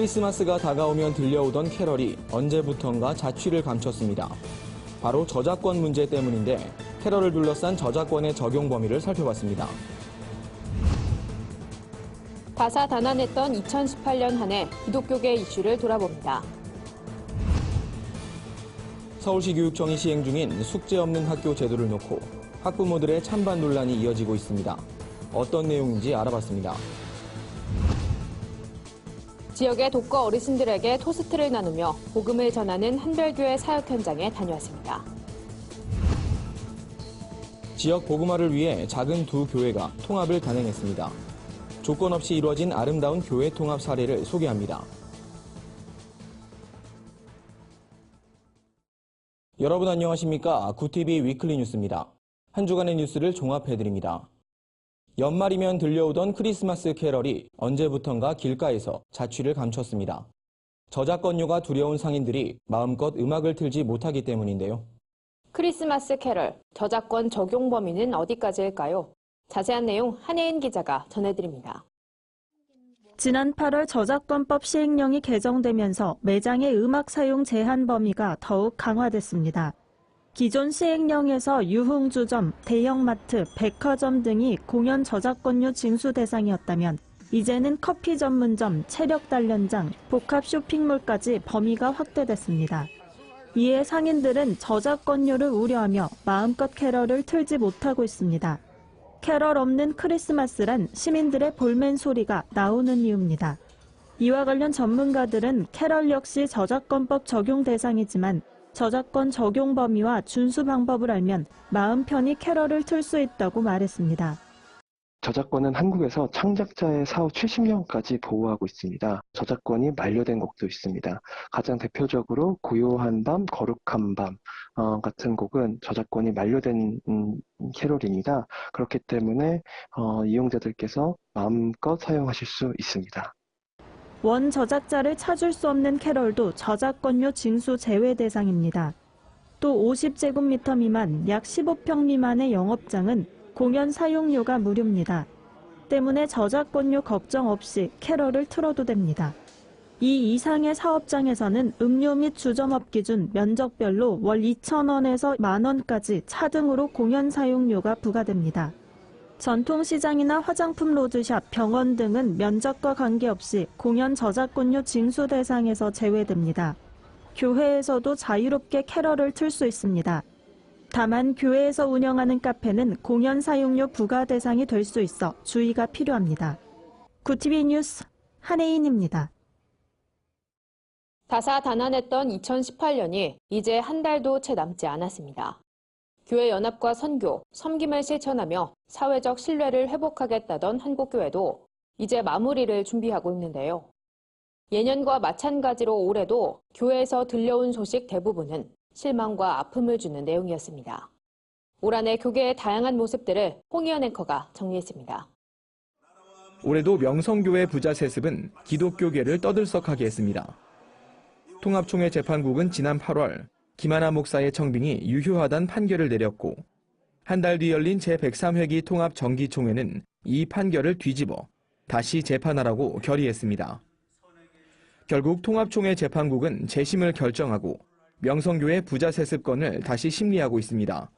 크리스마스가 다가오면 들려오던 캐럴이 언제부턴가 자취를 감췄습니다. 바로 저작권 문제 때문인데 캐럴을 둘러싼 저작권의 적용 범위를 살펴봤습니다. 다사다난했던 2018년 한 해 기독교계 이슈를 돌아봅니다. 서울시 교육청이 시행 중인 숙제 없는 학교 제도를 놓고 학부모들의 찬반 논란이 이어지고 있습니다. 어떤 내용인지 알아봤습니다. 지역의 독거 어르신들에게 토스트를 나누며 복음을 전하는 한별교회 사역 현장에 다녀왔습니다. 지역 복음화를 위해 작은 두 교회가 통합을 단행했습니다. 조건 없이 이루어진 아름다운 교회 통합 사례를 소개합니다. 여러분 안녕하십니까? 구TV 위클리 뉴스입니다. 한 주간의 뉴스를 종합해드립니다. 연말이면 들려오던 크리스마스 캐럴이 언제부턴가 길가에서 자취를 감췄습니다. 저작권료가 두려운 상인들이 마음껏 음악을 틀지 못하기 때문인데요. 크리스마스 캐럴, 저작권 적용 범위는 어디까지일까요? 자세한 내용 한혜인 기자가 전해드립니다. 지난 8월 저작권법 시행령이 개정되면서 매장의 음악 사용 제한 범위가 더욱 강화됐습니다. 기존 시행령에서 유흥주점, 대형마트, 백화점 등이 공연 저작권료 징수 대상이었다면 이제는 커피 전문점, 체력 단련장, 복합 쇼핑몰까지 범위가 확대됐습니다. 이에 상인들은 저작권료를 우려하며 마음껏 캐럴을 틀지 못하고 있습니다. 캐럴 없는 크리스마스란 시민들의 볼멘 소리가 나오는 이유입니다. 이와 관련 전문가들은 캐럴 역시 저작권법 적용 대상이지만 저작권 적용 범위와 준수 방법을 알면 마음 편히 캐럴을 틀 수 있다고 말했습니다. 저작권은 한국에서 창작자의 사후 70년까지 보호하고 있습니다. 저작권이 만료된 곡도 있습니다. 가장 대표적으로 고요한 밤, 거룩한 밤 같은 곡은 저작권이 만료된 캐롤입니다. 그렇기 때문에 이용자들께서 마음껏 사용하실 수 있습니다. 원 저작자를 찾을 수 없는 캐럴도 저작권료 징수 제외 대상입니다. 또 50제곱미터 미만, 약 15평 미만의 영업장은 공연 사용료가 무료입니다. 때문에 저작권료 걱정 없이 캐럴을 틀어도 됩니다. 이 이상의 사업장에서는 음료 및 주점업 기준 면적별로 월 2,000원에서 10,000원까지 차등으로 공연 사용료가 부과됩니다. 전통시장이나 화장품 로드샵, 병원 등은 면적과 관계없이 공연 저작권료 징수 대상에서 제외됩니다. 교회에서도 자유롭게 캐럴을 틀 수 있습니다. 다만 교회에서 운영하는 카페는 공연 사용료 부과 대상이 될 수 있어 주의가 필요합니다. 구TV 뉴스 한혜인입니다. 다사다난했던 2018년이 이제 한 달도 채 남지 않았습니다. 교회 연합과 선교, 섬김을 실천하며 사회적 신뢰를 회복하겠다던 한국교회도 이제 마무리를 준비하고 있는데요. 예년과 마찬가지로 올해도 교회에서 들려온 소식 대부분은 실망과 아픔을 주는 내용이었습니다. 올 한 해 교계의 다양한 모습들을 홍희연 앵커가 정리했습니다. 올해도 명성교회 부자 세습은 기독교계를 떠들썩하게 했습니다. 통합총회 재판국은 지난 8월 김하나 목사의 청빙이 유효하다는 판결을 내렸고 한 달 뒤 열린 제103회기 통합정기총회는 이 판결을 뒤집어 다시 재판하라고 결의했습니다. 결국 통합총회 재판국은 재심을 결정하고 명성교회 부자 세습건을 다시 심리하고 있습니다.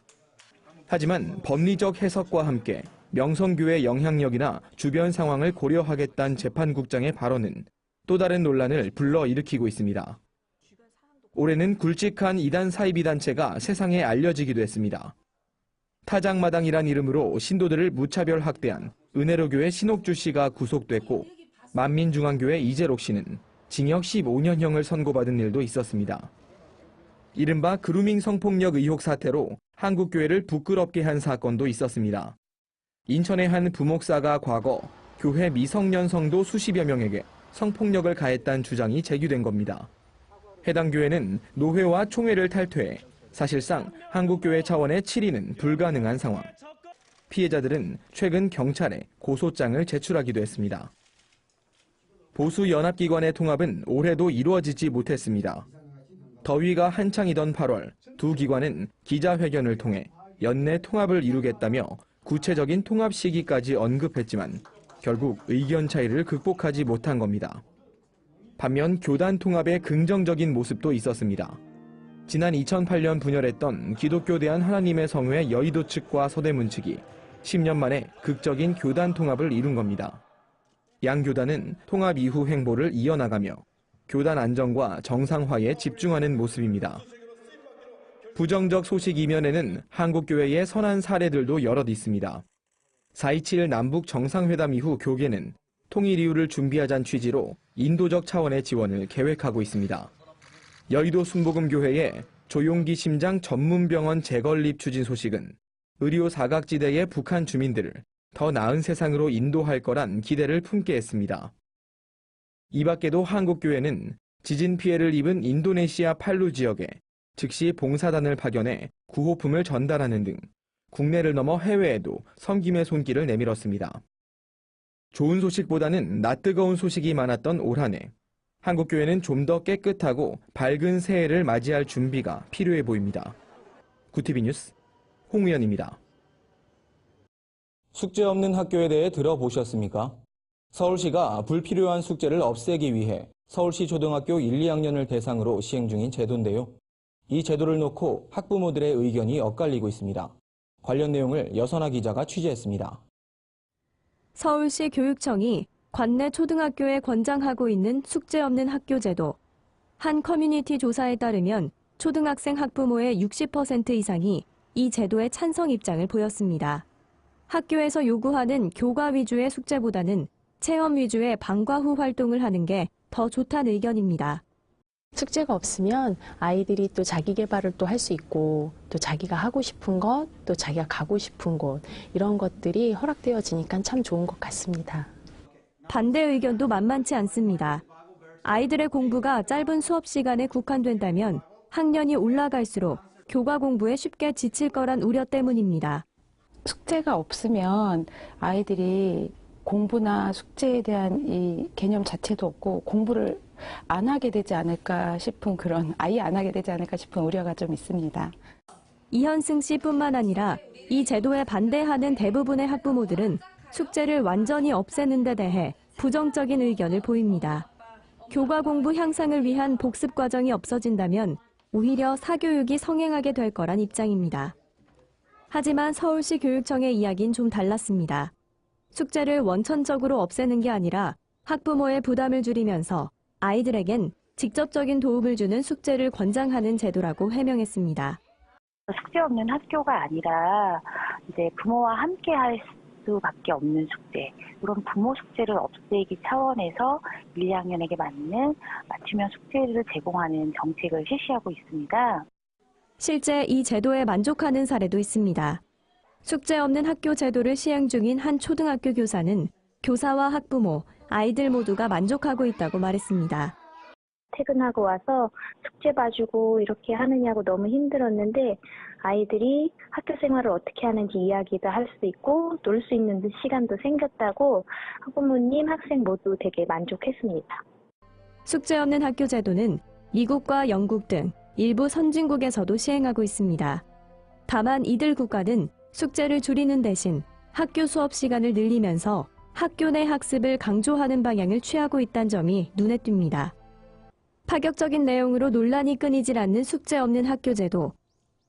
하지만 법리적 해석과 함께 명성교회 영향력이나 주변 상황을 고려하겠다는 재판국장의 발언은 또 다른 논란을 불러일으키고 있습니다. 올해는 굵직한 이단 사이비 단체가 세상에 알려지기도 했습니다. 타작마당이란 이름으로 신도들을 무차별 학대한 은혜로교회 신옥주 씨가 구속됐고 만민중앙교회 이재록 씨는 징역 15년형을 선고받은 일도 있었습니다. 이른바 그루밍 성폭력 의혹 사태로 한국교회를 부끄럽게 한 사건도 있었습니다. 인천의 한 부목사가 과거 교회 미성년 성도 수십여 명에게 성폭력을 가했다는 주장이 제기된 겁니다. 해당 교회는 노회와 총회를 탈퇴해 사실상 한국교회 차원의 치리는 불가능한 상황. 피해자들은 최근 경찰에 고소장을 제출하기도 했습니다. 보수 연합기관의 통합은 올해도 이루어지지 못했습니다. 더위가 한창이던 8월 두 기관은 기자회견을 통해 연내 통합을 이루겠다며 구체적인 통합 시기까지 언급했지만 결국 의견 차이를 극복하지 못한 겁니다. 반면 교단 통합의 긍정적인 모습도 있었습니다. 지난 2008년 분열했던 기독교 대한 하나님의 성회 여의도 측과 서대문 측이 10년 만에 극적인 교단 통합을 이룬 겁니다. 양 교단은 통합 이후 행보를 이어나가며 교단 안정과 정상화에 집중하는 모습입니다. 부정적 소식 이면에는 한국교회의 선한 사례들도 여럿 있습니다. 4.27 남북 정상회담 이후 교계는 통일 이후를 준비하자는 취지로 인도적 차원의 지원을 계획하고 있습니다. 여의도 순복음교회의 조용기 심장 전문병원 재건립 추진 소식은 의료 사각지대의 북한 주민들을 더 나은 세상으로 인도할 거란 기대를 품게 했습니다. 이 밖에도 한국교회는 지진 피해를 입은 인도네시아 팔루 지역에 즉시 봉사단을 파견해 구호품을 전달하는 등 국내를 넘어 해외에도 섬김의 손길을 내밀었습니다. 좋은 소식보다는 낯뜨거운 소식이 많았던 올 한 해, 한국교회는 좀 더 깨끗하고 밝은 새해를 맞이할 준비가 필요해 보입니다. 구티비 뉴스 홍우연입니다. 숙제 없는 학교에 대해 들어보셨습니까? 서울시가 불필요한 숙제를 없애기 위해 서울시 초등학교 1, 2학년을 대상으로 시행 중인 제도인데요. 이 제도를 놓고 학부모들의 의견이 엇갈리고 있습니다. 관련 내용을 여선아 기자가 취재했습니다. 서울시 교육청이 관내 초등학교에 권장하고 있는 숙제 없는 학교 제도. 한 커뮤니티 조사에 따르면 초등학생 학부모의 60% 이상이 이 제도에 찬성 입장을 보였습니다. 학교에서 요구하는 교과 위주의 숙제보다는 체험 위주의 방과 후 활동을 하는 게 더 좋다는 의견입니다. 숙제가 없으면 아이들이 또 자기 개발을 또 할 수 있고 또 자기가 하고 싶은 것, 또 자기가 가고 싶은 곳 이런 것들이 허락되어지니까 참 좋은 것 같습니다. 반대 의견도 만만치 않습니다. 아이들의 공부가 짧은 수업 시간에 국한된다면 학년이 올라갈수록 교과 공부에 쉽게 지칠 거란 우려 때문입니다. 숙제가 없으면 아이들이 공부나 숙제에 대한 이 개념 자체도 없고 공부를 안 하게 되지 않을까 싶은 아예 안 하게 되지 않을까 싶은 우려가 좀 있습니다. 이현승 씨뿐만 아니라 이 제도에 반대하는 대부분의 학부모들은 숙제를 완전히 없애는 데 대해 부정적인 의견을 보입니다. 교과 공부 향상을 위한 복습 과정이 없어진다면 오히려 사교육이 성행하게 될 거란 입장입니다. 하지만 서울시 교육청의 이야기는 좀 달랐습니다. 숙제를 원천적으로 없애는 게 아니라 학부모의 부담을 줄이면서 아이들에겐 직접적인 도움을 주는 숙제를 권장하는 제도라고 해명했습니다. 숙제 없는 학교가 아니라 이제 부모와 함께 할 수밖에 없는 숙제, 그런 부모 숙제를 없애기 차원에서 1, 2학년에게 맞는 맞춤형 숙제를 제공하는 정책을 실시하고 있습니다. 실제 이 제도에 만족하는 사례도 있습니다. 숙제 없는 학교 제도를 시행 중인 한 초등학교 교사는 교사와 학부모, 아이들 모두가 만족하고 있다고 말했습니다. 퇴근하고 와서 숙제 봐주고 이렇게 하느냐고 너무 힘들었는데 아이들이 학교 생활을 어떻게 하는지 이야기도 할 수 있고 놀 수 있는 시간도 생겼다고 학부모님, 학생 모두 되게 만족했습니다. 숙제 없는 학교 제도는 미국과 영국 등 일부 선진국에서도 시행하고 있습니다. 다만 이들 국가는 숙제를 줄이는 대신 학교 수업 시간을 늘리면서 학교 내 학습을 강조하는 방향을 취하고 있다는 점이 눈에 띕니다. 파격적인 내용으로 논란이 끊이질 않는 숙제 없는 학교 제도.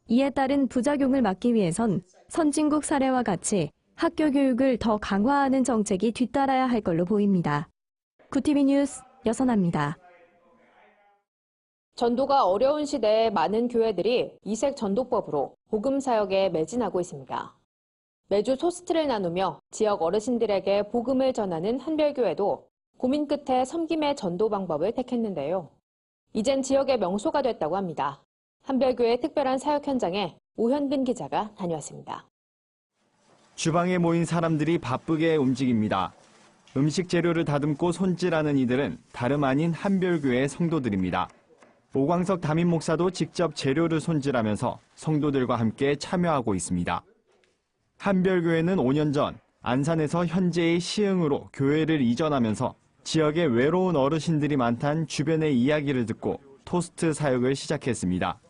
이에 따른 부작용을 막기 위해선 선진국 사례와 같이 학교 교육을 더 강화하는 정책이 뒤따라야 할 걸로 보입니다. 구티비 뉴스 여선아입니다. 전도가 어려운 시대에 많은 교회들이 이색 전도법으로 복음 사역에 매진하고 있습니다. 매주 토스트를 나누며 지역 어르신들에게 복음을 전하는 한별교회도 고민 끝에 섬김의 전도 방법을 택했는데요. 이젠 지역의 명소가 됐다고 합니다. 한별교회 특별한 사역 현장에 오현근 기자가 다녀왔습니다. 주방에 모인 사람들이 바쁘게 움직입니다. 음식 재료를 다듬고 손질하는 이들은 다름 아닌 한별교회 성도들입니다. 오광석 담임 목사도 직접 재료를 손질하면서 성도들과 함께 참여하고 있습니다. 한별교회는 5년 전 안산에서 현재의 시흥으로 교회를 이전하면서 지역에 외로운 어르신들이 많다는 주변의 이야기를 듣고 토스트 사역을 시작했습니다.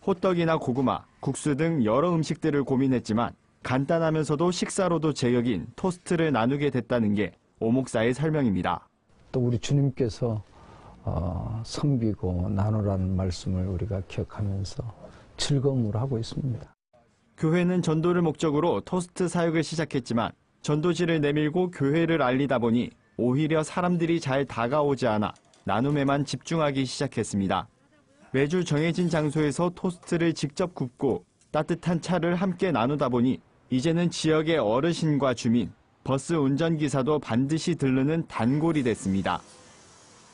호떡이나 고구마, 국수 등 여러 음식들을 고민했지만 간단하면서도 식사로도 제격인 토스트를 나누게 됐다는 게 오 목사의 설명입니다. 또 우리 주님께서 섬기고 나누라는 말씀을 우리가 기억하면서 즐거움으로 하고 있습니다. 교회는 전도를 목적으로 토스트 사역을 시작했지만 전도지를 내밀고 교회를 알리다 보니 오히려 사람들이 잘 다가오지 않아 나눔에만 집중하기 시작했습니다. 매주 정해진 장소에서 토스트를 직접 굽고 따뜻한 차를 함께 나누다 보니 이제는 지역의 어르신과 주민, 버스 운전기사도 반드시 들르는 단골이 됐습니다.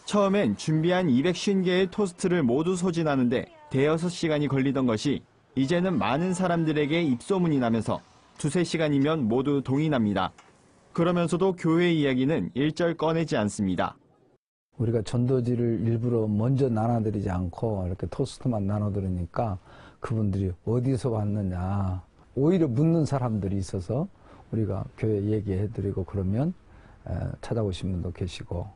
처음엔 준비한 250개의 토스트를 모두 소진하는데 대여섯 시간이 걸리던 것이 이제는 많은 사람들에게 입소문이 나면서 2-3시간이면 모두 동의납니다. 그러면서도 교회 이야기는 일절 꺼내지 않습니다. 우리가 전도지를 일부러 먼저 나눠드리지 않고 이렇게 토스트만 나눠드리니까 그분들이 어디서 왔느냐 오히려 묻는 사람들이 있어서 우리가 교회 얘기해드리고 그러면 찾아오신 분도 계시고.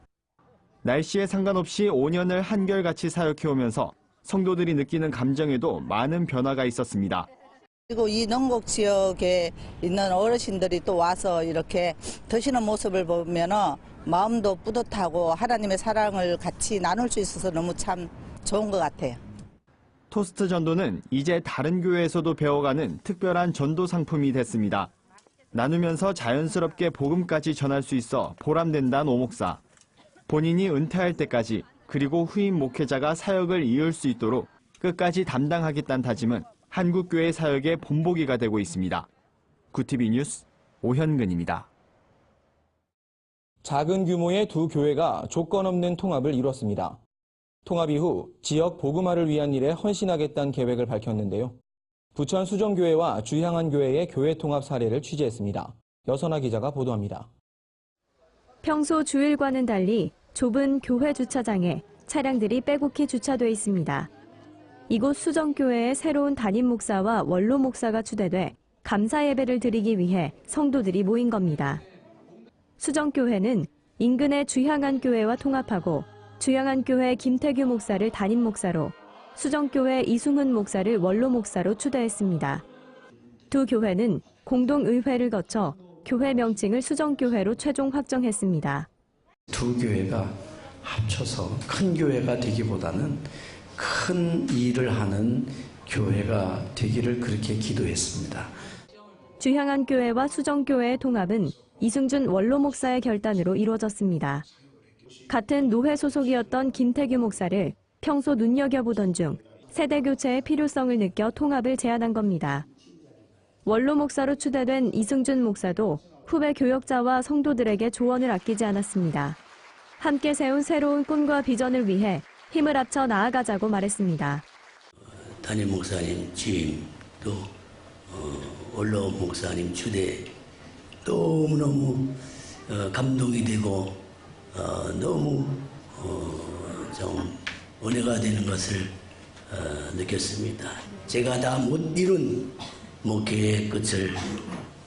날씨에 상관없이 5년을 한결같이 사역해오면서 성도들이 느끼는 감정에도 많은 변화가 있었습니다. 그리고 이 농곡 지역에 있는 어르신들이 또 와서 이렇게 드시는 모습을 보면 마음도 뿌듯하고 하나님의 사랑을 같이 나눌 수 있어서 너무 참 좋은 것 같아요. 토스트 전도는 이제 다른 교회에서도 배워가는 특별한 전도 상품이 됐습니다. 나누면서 자연스럽게 복음까지 전할 수 있어 보람된다는 오 목사. 본인이 은퇴할 때까지 그리고 후임 목회자가 사역을 이을 수 있도록 끝까지 담당하겠다는 다짐은 한국교회 사역의 본보기가 되고 있습니다. 구티비 뉴스 오현근입니다. 작은 규모의 두 교회가 조건 없는 통합을 이뤘습니다. 통합 이후 지역 복음화를 위한 일에 헌신하겠다는 계획을 밝혔는데요. 부천 수정교회와 주향안교회의 교회 통합 사례를 취재했습니다. 여선아 기자가 보도합니다. 평소 주일과는 달리 좁은 교회 주차장에 차량들이 빼곡히 주차돼 있습니다. 이곳 수정교회의 새로운 담임 목사와 원로 목사가 추대돼 감사 예배를 드리기 위해 성도들이 모인 겁니다. 수정교회는 인근의 주향안교회와 통합하고 주향안교회 김태규 목사를 담임 목사로 수정교회 이승훈 목사를 원로 목사로 추대했습니다. 두 교회는 공동의회를 거쳐 교회 명칭을 수정교회로 최종 확정했습니다. 두 교회가 합쳐서 큰 교회가 되기보다는 큰 일을 하는 교회가 되기를 그렇게 기도했습니다. 주향안교회와 수정교회의 통합은 이승준 원로 목사의 결단으로 이루어졌습니다. 같은 노회 소속이었던 김태규 목사를 평소 눈여겨보던 중 세대 교체의 필요성을 느껴 통합을 제안한 겁니다. 원로 목사로 추대된 이승준 목사도 후배 교역자와 성도들에게 조언을 아끼지 않았습니다. 함께 세운 새로운 꿈과 비전을 위해 힘을 합쳐 나아가자고 말했습니다. 담임 목사님 취임 또 원로 목사님 추대 너무너무 감동이 되고 너무 좀 은혜가 되는 것을 느꼈습니다. 제가 다 못 이룬 목회의 끝을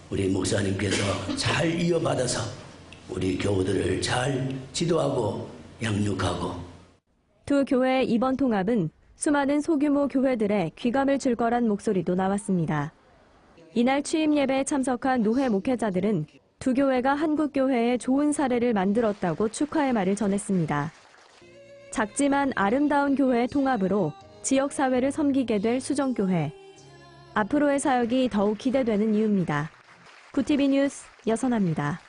우리 목사님께서 잘 이어받아서 우리 교우들을 잘 지도하고 양육하고. 두 교회의 이번 통합은 수많은 소규모 교회들의 귀감을 줄 거란 목소리도 나왔습니다. 이날 취임 예배에 참석한 노회 목회자들은 두 교회가 한국교회에 좋은 사례를 만들었다고 축하의 말을 전했습니다. 작지만 아름다운 교회의 통합으로 지역사회를 섬기게 될 수정교회. 앞으로의 사역이 더욱 기대되는 이유입니다. 구티비 뉴스 여선아입니다.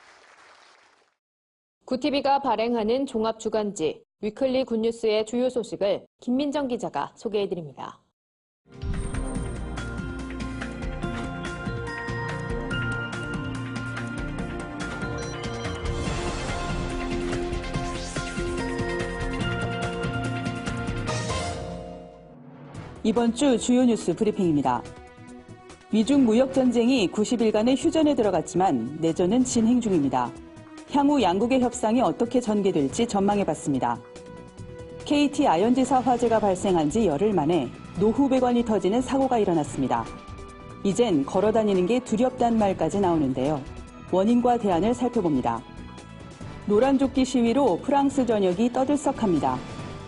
구티비가 발행하는 종합주간지 위클리 굿뉴스의 주요 소식을 김민정 기자가 소개해드립니다. 이번 주 주요 뉴스 브리핑입니다. 미중 무역전쟁이 90일간의 휴전에 들어갔지만 내전은 진행 중입니다. 향후 양국의 협상이 어떻게 전개될지 전망해봤습니다. KT 아연지사 화재가 발생한 지 열흘 만에 노후 배관이 터지는 사고가 일어났습니다. 이젠 걸어다니는 게 두렵다는 말까지 나오는데요. 원인과 대안을 살펴봅니다. 노란조끼 시위로 프랑스 전역이 떠들썩합니다.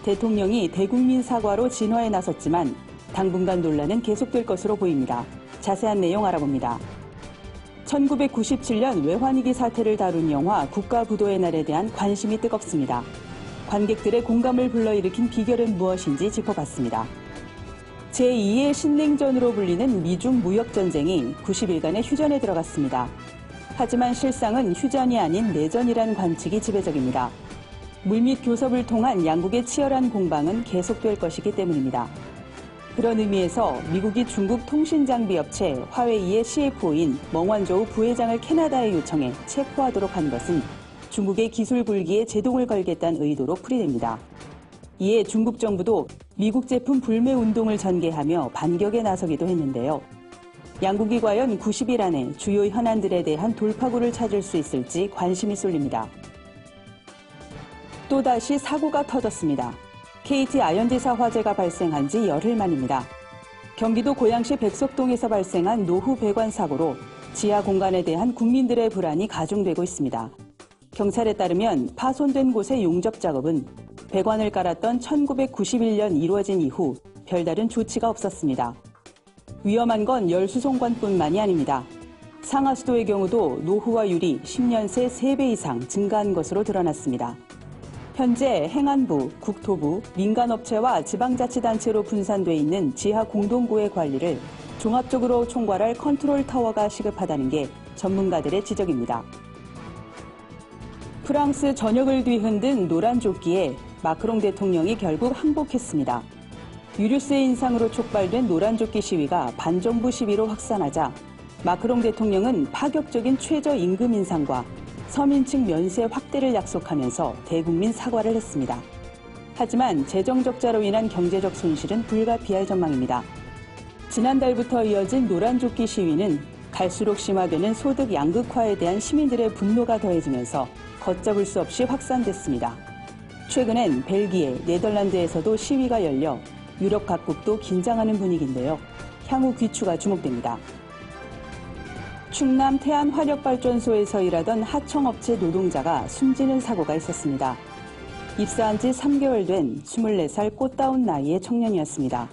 대통령이 대국민 사과로 진화에 나섰지만 당분간 논란은 계속될 것으로 보입니다. 자세한 내용 알아봅니다. 1997년 외환위기 사태를 다룬 영화 국가부도의 날에 대한 관심이 뜨겁습니다. 관객들의 공감을 불러일으킨 비결은 무엇인지 짚어봤습니다. 제2의 신냉전으로 불리는 미중 무역전쟁이 90일간의 휴전에 들어갔습니다. 하지만 실상은 휴전이 아닌 내전이란 관측이 지배적입니다. 물밑 교섭을 통한 양국의 치열한 공방은 계속될 것이기 때문입니다. 그런 의미에서 미국이 중국 통신장비업체 화웨이의 CFO인 멍완조우 부회장을 캐나다에 요청해 체포하도록 한 것은 중국의 기술 굴기에 제동을 걸겠다는 의도로 풀이됩니다. 이에 중국 정부도 미국 제품 불매 운동을 전개하며 반격에 나서기도 했는데요. 양국이 과연 90일 안에 주요 현안들에 대한 돌파구를 찾을 수 있을지 관심이 쏠립니다. 또다시 사고가 터졌습니다. KT 아현지사 화재가 발생한 지 열흘 만입니다. 경기도 고양시 백석동에서 발생한 노후 배관 사고로 지하 공간에 대한 국민들의 불안이 가중되고 있습니다. 경찰에 따르면 파손된 곳의 용접 작업은 배관을 깔았던 1991년 이루어진 이후 별다른 조치가 없었습니다. 위험한 건 열수송관뿐만이 아닙니다. 상하수도의 경우도 노후화 율이 10년 새 3배 이상 증가한 것으로 드러났습니다. 현재 행안부, 국토부, 민간업체와 지방자치단체로 분산돼 있는 지하 공동구의 관리를 종합적으로 총괄할 컨트롤 타워가 시급하다는 게 전문가들의 지적입니다. 프랑스 전역을 뒤흔든 노란 조끼에 마크롱 대통령이 결국 항복했습니다. 유류세 인상으로 촉발된 노란 조끼 시위가 반정부 시위로 확산하자 마크롱 대통령은 파격적인 최저임금 인상과 서민층 면세 확대를 약속하면서 대국민 사과를 했습니다. 하지만 재정 적자로 인한 경제적 손실은 불가피할 전망입니다. 지난달부터 이어진 노란 조끼 시위는 갈수록 심화되는 소득 양극화에 대한 시민들의 분노가 더해지면서 걷잡을 수 없이 확산됐습니다. 최근엔 벨기에, 네덜란드에서도 시위가 열려 유럽 각국도 긴장하는 분위기인데요. 향후 귀추가 주목됩니다. 충남 태안화력발전소에서 일하던 하청업체 노동자가 숨지는 사고가 있었습니다. 입사한 지 3개월 된 24살 꽃다운 나이의 청년이었습니다.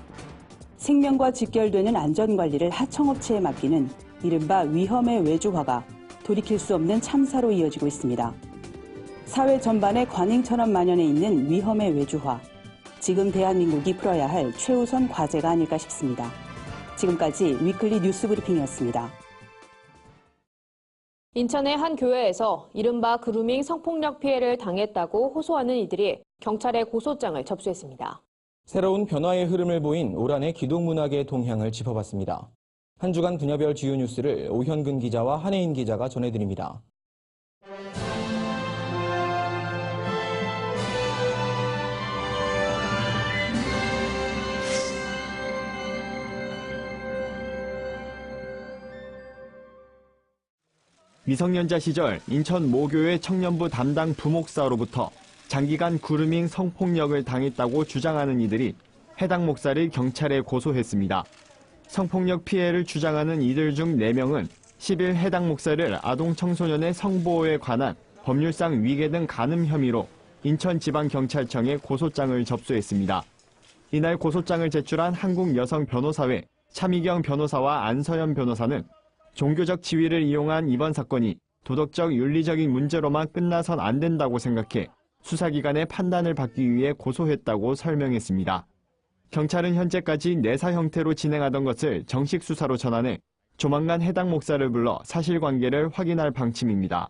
생명과 직결되는 안전관리를 하청업체에 맡기는 이른바 위험의 외주화가 돌이킬 수 없는 참사로 이어지고 있습니다. 사회 전반에 관행처럼 만연해 있는 위험의 외주화. 지금 대한민국이 풀어야 할 최우선 과제가 아닐까 싶습니다. 지금까지 위클리 뉴스 브리핑이었습니다. 인천의 한 교회에서 이른바 그루밍 성폭력 피해를 당했다고 호소하는 이들이 경찰에 고소장을 접수했습니다. 새로운 변화의 흐름을 보인 올 한해 기독문학의 동향을 짚어봤습니다. 한 주간 분야별 주요 뉴스를 오현근 기자와 한혜인 기자가 전해드립니다. 미성년자 시절 인천 모교회 청년부 담당 부목사로부터 장기간 그루밍 성폭력을 당했다고 주장하는 이들이 해당 목사를 경찰에 고소했습니다. 성폭력 피해를 주장하는 이들 중 4명은 10일 해당 목사를 아동 청소년의 성보호에 관한 법률상 위계 등 간음 혐의로 인천지방경찰청에 고소장을 접수했습니다. 이날 고소장을 제출한 한국여성변호사회 차미경 변호사와 안서연 변호사는 종교적 지위를 이용한 이번 사건이 도덕적 윤리적인 문제로만 끝나선 안 된다고 생각해 수사기관의 판단을 받기 위해 고소했다고 설명했습니다. 경찰은 현재까지 내사 형태로 진행하던 것을 정식 수사로 전환해 조만간 해당 목사를 불러 사실관계를 확인할 방침입니다.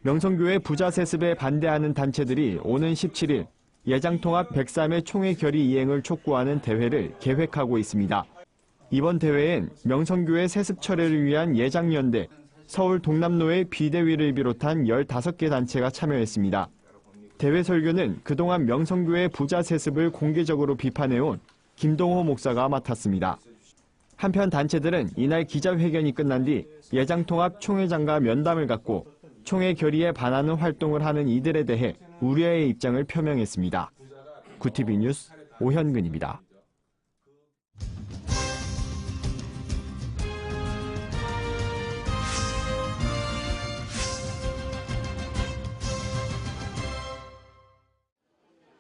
명성교회 부자 세습에 반대하는 단체들이 오는 17일 예장통합 103회 총회 결의 이행을 촉구하는 대회를 계획하고 있습니다. 이번 대회엔 명성교회 세습 철회를 위한 예장연대, 서울 동남로의 비대위를 비롯한 15개 단체가 참여했습니다. 대회 설교는 그동안 명성교회 부자 세습을 공개적으로 비판해온 김동호 목사가 맡았습니다. 한편 단체들은 이날 기자회견이 끝난 뒤 예장통합 총회장과 면담을 갖고 총회 결의에 반하는 활동을 하는 이들에 대해 우려의 입장을 표명했습니다. 구티비 뉴스 오현근입니다.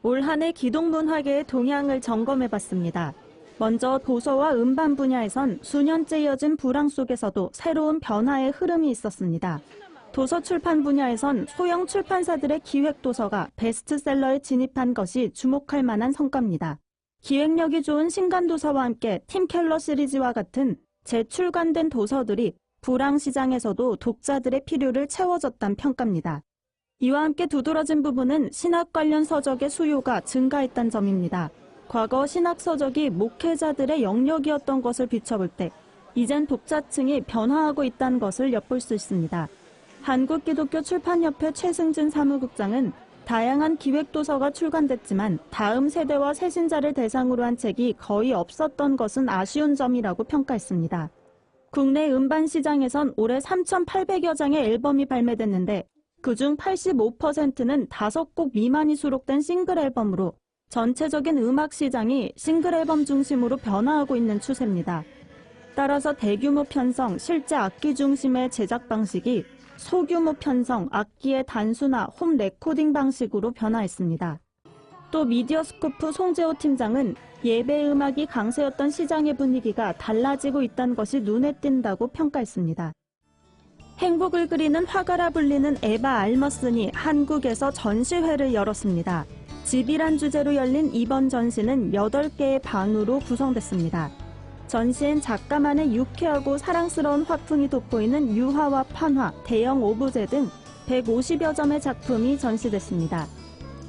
올 한 해 기독문화계의 동향을 점검해봤습니다. 먼저 도서와 음반 분야에선 수년째 이어진 불황 속에서도 새로운 변화의 흐름이 있었습니다. 도서 출판 분야에선 소형 출판사들의 기획 도서가 베스트셀러에 진입한 것이 주목할 만한 성과입니다. 기획력이 좋은 신간도서와 함께 팀 켈러 시리즈와 같은 재출간된 도서들이 불황 시장에서도 독자들의 필요를 채워줬다는 평가입니다. 이와 함께 두드러진 부분은 신학 관련 서적의 수요가 증가했다는 점입니다. 과거 신학 서적이 목회자들의 영역이었던 것을 비춰볼 때 이젠 독자층이 변화하고 있다는 것을 엿볼 수 있습니다. 한국기독교출판협회 최승진 사무국장은 다양한 기획도서가 출간됐지만 다음 세대와 새신자를 대상으로 한 책이 거의 없었던 것은 아쉬운 점이라고 평가했습니다. 국내 음반 시장에선 올해 3,800여 장의 앨범이 발매됐는데 그중 85%는 5곡 미만이 수록된 싱글 앨범으로 전체적인 음악 시장이 싱글 앨범 중심으로 변화하고 있는 추세입니다. 따라서 대규모 편성, 실제 악기 중심의 제작 방식이 소규모 편성, 악기의 단순화, 홈 레코딩 방식으로 변화했습니다. 또 미디어스코프 송재호 팀장은 예배 음악이 강세였던 시장의 분위기가 달라지고 있다는 것이 눈에 띈다고 평가했습니다. 행복을 그리는 화가라 불리는 에바 알머슨이 한국에서 전시회를 열었습니다. 집이란 주제로 열린 이번 전시는 8개의 반으로 구성됐습니다. 전시엔 작가만의 유쾌하고 사랑스러운 화풍이 돋보이는 유화와 판화, 대형 오브제 등 150여 점의 작품이 전시됐습니다.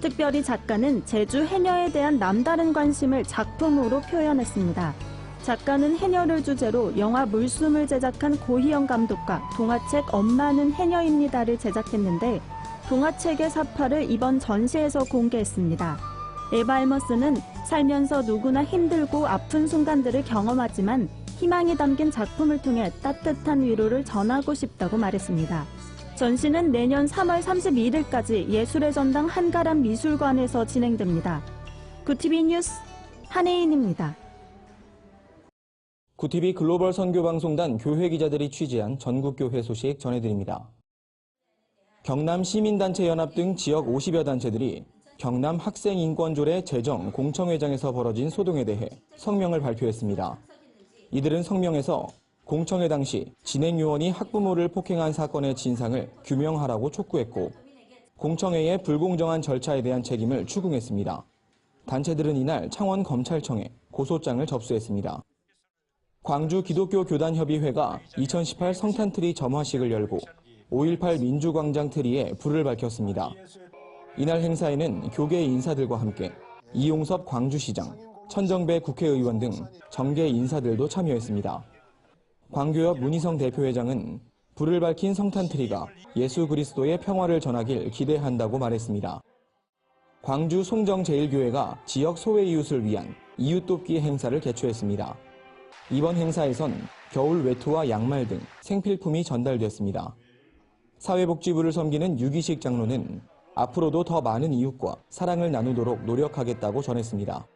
특별히 작가는 제주 해녀에 대한 남다른 관심을 작품으로 표현했습니다. 작가는 해녀를 주제로 영화 물숨을 제작한 고희영 감독과 동화책 엄마는 해녀입니다를 제작했는데 동화책의 사파를 이번 전시에서 공개했습니다. 에바 알머스는 살면서 누구나 힘들고 아픈 순간들을 경험하지만 희망이 담긴 작품을 통해 따뜻한 위로를 전하고 싶다고 말했습니다. 전시는 내년 3월 31일까지 예술의 전당 한가람 미술관에서 진행됩니다. 구티비 뉴스 한혜인입니다. 구티비 글로벌 선교방송단 교회 기자들이 취재한 전국교회 소식 전해드립니다. 경남 시민단체연합 등 지역 50여 단체들이 경남 학생인권조례 제정 공청회장에서 벌어진 소동에 대해 성명을 발표했습니다. 이들은 성명에서 공청회 당시 진행요원이 학부모를 폭행한 사건의 진상을 규명하라고 촉구했고 공청회의 불공정한 절차에 대한 책임을 추궁했습니다. 단체들은 이날 창원검찰청에 고소장을 접수했습니다. 광주 기독교 교단협의회가 2018 성탄트리 점화식을 열고 5.18 민주광장 트리에 불을 밝혔습니다. 이날 행사에는 교계 인사들과 함께 이용섭 광주시장, 천정배 국회의원 등 정계 인사들도 참여했습니다. 광교협 문희성 대표회장은 불을 밝힌 성탄트리가 예수 그리스도의 평화를 전하길 기대한다고 말했습니다. 광주 송정제일교회가 지역 소외이웃을 위한 이웃돕기 행사를 개최했습니다. 이번 행사에선 겨울 외투와 양말 등 생필품이 전달됐습니다. 사회복지부를 섬기는 유기식 장로는 앞으로도 더 많은 이웃과 사랑을 나누도록 노력하겠다고 전했습니다.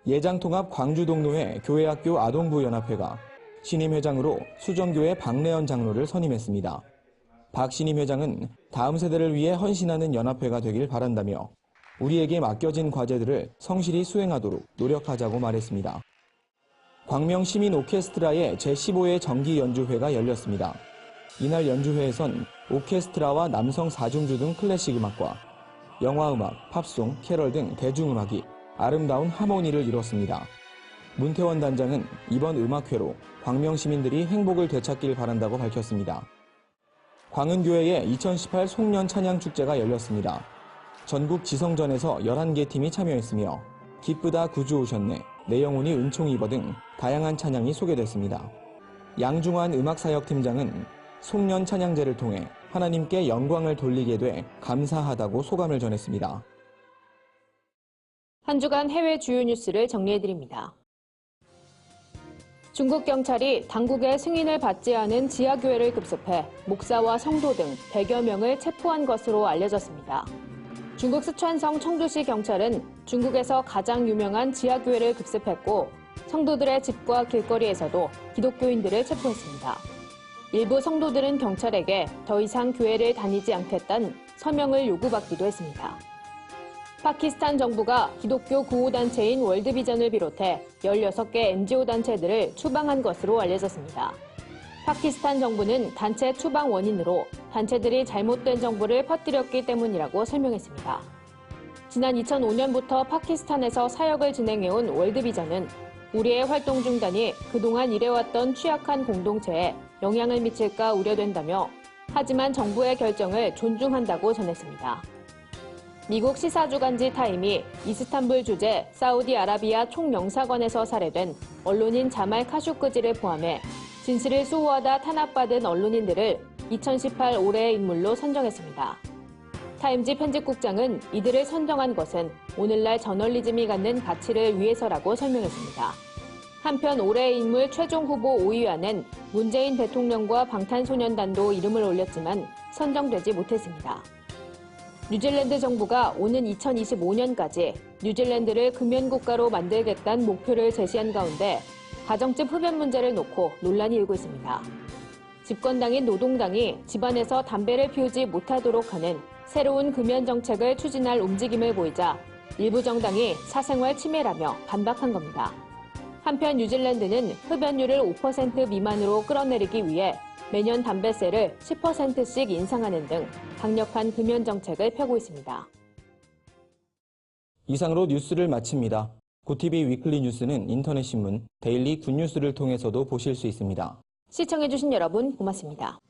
예장통합 광주동로회 교회학교 아동부 연합회가 신임 회장으로 수정교회 박래연 장로를 선임했습니다. 박 신임 회장은 다음 세대를 위해 헌신하는 연합회가 되길 바란다며 우리에게 맡겨진 과제들을 성실히 수행하도록 노력하자고 말했습니다. 광명시민 오케스트라의 제15회 정기 연주회가 열렸습니다. 이날 연주회에선 오케스트라와 남성 사중주 등 클래식 음악과 영화음악, 팝송, 캐럴 등 대중음악이 아름다운 하모니를 이뤘습니다. 문태원 단장은 이번 음악회로 광명 시민들이 행복을 되찾길 바란다고 밝혔습니다. 광은교회의 2018 송년 찬양축제가 열렸습니다. 전국 지성전에서 11개 팀이 참여했으며 기쁘다 구주 오셨네, 내 영혼이 은총 입어 등 다양한 찬양이 소개됐습니다. 양중환 음악사역팀장은 송년 찬양제를 통해 하나님께 영광을 돌리게 돼 감사하다고 소감을 전했습니다. 한 주간 해외 주요 뉴스를 정리해드립니다. 중국 경찰이 당국의 승인을 받지 않은 지하교회를 급습해 목사와 성도 등 100여 명을 체포한 것으로 알려졌습니다. 중국 스촨성 청주시 경찰은 중국에서 가장 유명한 지하교회를 급습했고 성도들의 집과 길거리에서도 기독교인들을 체포했습니다. 일부 성도들은 경찰에게 더 이상 교회를 다니지 않겠다는 서명을 요구받기도 했습니다. 파키스탄 정부가 기독교 구호단체인 월드비전을 비롯해 16개 NGO 단체들을 추방한 것으로 알려졌습니다. 파키스탄 정부는 단체 추방 원인으로 단체들이 잘못된 정보를 퍼뜨렸기 때문이라고 설명했습니다. 지난 2005년부터 파키스탄에서 사역을 진행해온 월드비전은 우리의 활동 중단이 그동안 일해왔던 취약한 공동체에 영향을 미칠까 우려된다며 하지만 정부의 결정을 존중한다고 전했습니다. 미국 시사주간지 타임이 이스탄불 주재 사우디아라비아 총영사관에서 살해된 언론인 자말 카쇼크지를 포함해 진실을 수호하다 탄압받은 언론인들을 2018 올해의 인물로 선정했습니다. 타임지 편집국장은 이들을 선정한 것은 오늘날 저널리즘이 갖는 가치를 위해서라고 설명했습니다. 한편 올해의 인물 최종 후보 5위 안엔 문재인 대통령과 방탄소년단도 이름을 올렸지만 선정되지 못했습니다. 뉴질랜드 정부가 오는 2025년까지 뉴질랜드를 금연국가로 만들겠다는 목표를 제시한 가운데 가정집 흡연 문제를 놓고 논란이 일고 있습니다. 집권당인 노동당이 집안에서 담배를 피우지 못하도록 하는 새로운 금연 정책을 추진할 움직임을 보이자 일부 정당이 사생활 침해라며 반박한 겁니다. 한편 뉴질랜드는 흡연율을 5% 미만으로 끌어내리기 위해 매년 담배세를 10%씩 인상하는 등 강력한 금연 정책을 펴고 있습니다. 이상으로 뉴스를 마칩니다. 고TV 위클리 뉴스는 인터넷 신문 데일리 굿뉴스를 통해서도 보실 수 있습니다. 시청해주신 여러분 고맙습니다.